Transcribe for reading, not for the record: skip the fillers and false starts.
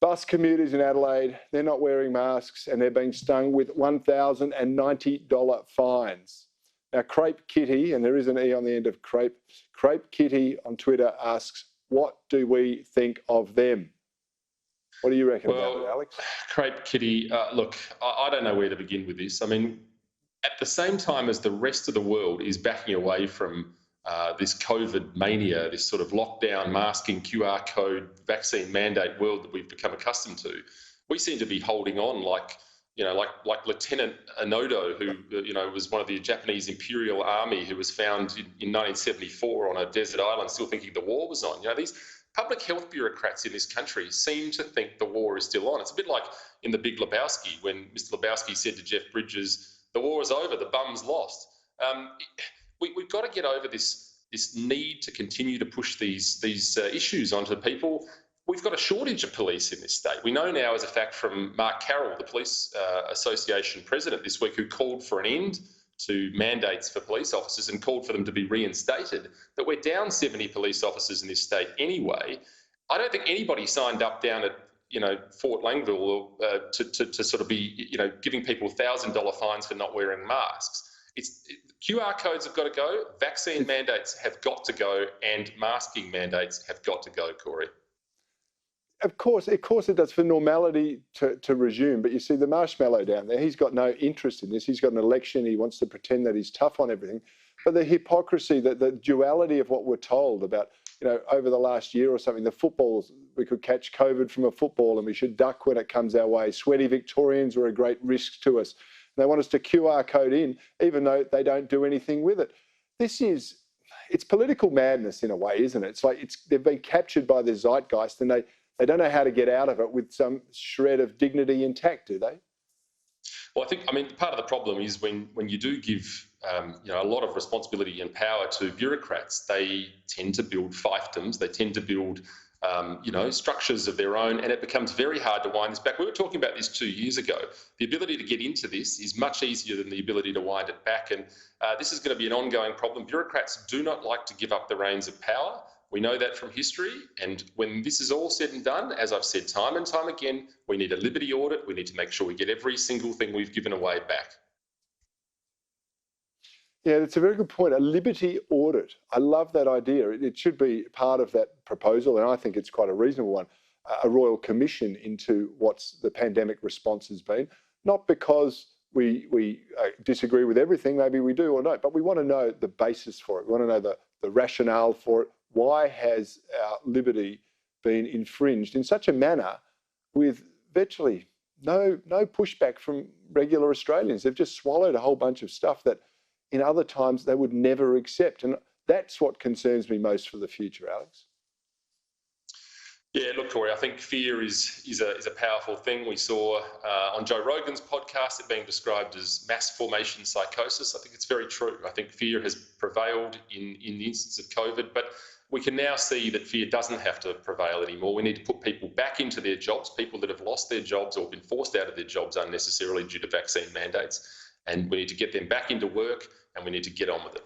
bus commuters in Adelaide, they're not wearing masks and they're being stung with $1,090 fines. Now, Crepe Kitty, and there is an E on the end of Crepe, Crepe Kitty on Twitter asks, what do we think of them? What do you reckon about it, Alex? Crepe Kitty, look, I don't know where to begin with this. I mean, at the same time as the rest of the world is backing away from this COVID mania, this sort of lockdown, masking, QR code, vaccine mandate world that we've become accustomed to, we seem to be holding on like Lieutenant Onoda, who was one of the Japanese Imperial Army, who was found in 1974 on a desert island, still thinking the war was on. These public health bureaucrats in this country seem to think the war is still on. It's a bit like in The Big Lebowski, when Mr. Lebowski said to Jeff Bridges, "The war is over, the bum's lost." We've got to get over this need to continue to push these issues onto people. We've got a shortage of police in this state. We know now as a fact from Mark Carroll, the Police Association president this week, who called for an end to mandates for police officers and called for them to be reinstated, that we're down 70 police officers in this state anyway. I don't think anybody signed up down at Fort Langville to sort of be giving people $1,000 fines for not wearing masks. QR codes have got to go, vaccine mandates have got to go, and masking mandates have got to go, Corey. Of course it does, for normality to resume. But you see the marshmallow down there, he's got no interest in this. He's got an election. He wants to pretend that he's tough on everything. But the hypocrisy, the duality of what we're told about, over the last year or something, the footballs, we could catch COVID from a football and we should duck when it comes our way. Sweaty Victorians were a great risk to us. And they want us to QR code in, even though they don't do anything with it. It's political madness in a way, isn't it? It's like they've been captured by the zeitgeist and they don't know how to get out of it with some shred of dignity intact, do they? Well, I mean, part of the problem is when you do give a lot of responsibility and power to bureaucrats, they tend to build fiefdoms, they tend to build structures of their own, and it becomes very hard to wind this back. We were talking about this 2 years ago. The ability to get into this is much easier than the ability to wind it back, and this is going to be an ongoing problem. Bureaucrats do not like to give up the reins of power. We know that from history, and when this is all said and done, as I've said time and time again, we need a liberty audit. We need to make sure we get every single thing we've given away back. Yeah, that's a very good point. A liberty audit. I love that idea. It should be part of that proposal, and I think it's quite a reasonable one. A royal commission into what's the pandemic response has been. Not because we disagree with everything, maybe we do or don't, but we want to know the basis for it. We want to know the rationale for it. Why has our liberty been infringed in such a manner with virtually no pushback from regular Australians? They've just swallowed a whole bunch of stuff that in other times they would never accept. And that's what concerns me most for the future, Alex. Yeah, look, Corey, I think fear is a powerful thing. We saw on Joe Rogan's podcast it being described as mass formation psychosis. I think it's very true. I think fear has prevailed in the instance of COVID, but we can now see that fear doesn't have to prevail anymore. We need to put people back into their jobs, people that have lost their jobs or been forced out of their jobs unnecessarily due to vaccine mandates, and we need to get them back into work, and we need to get on with it.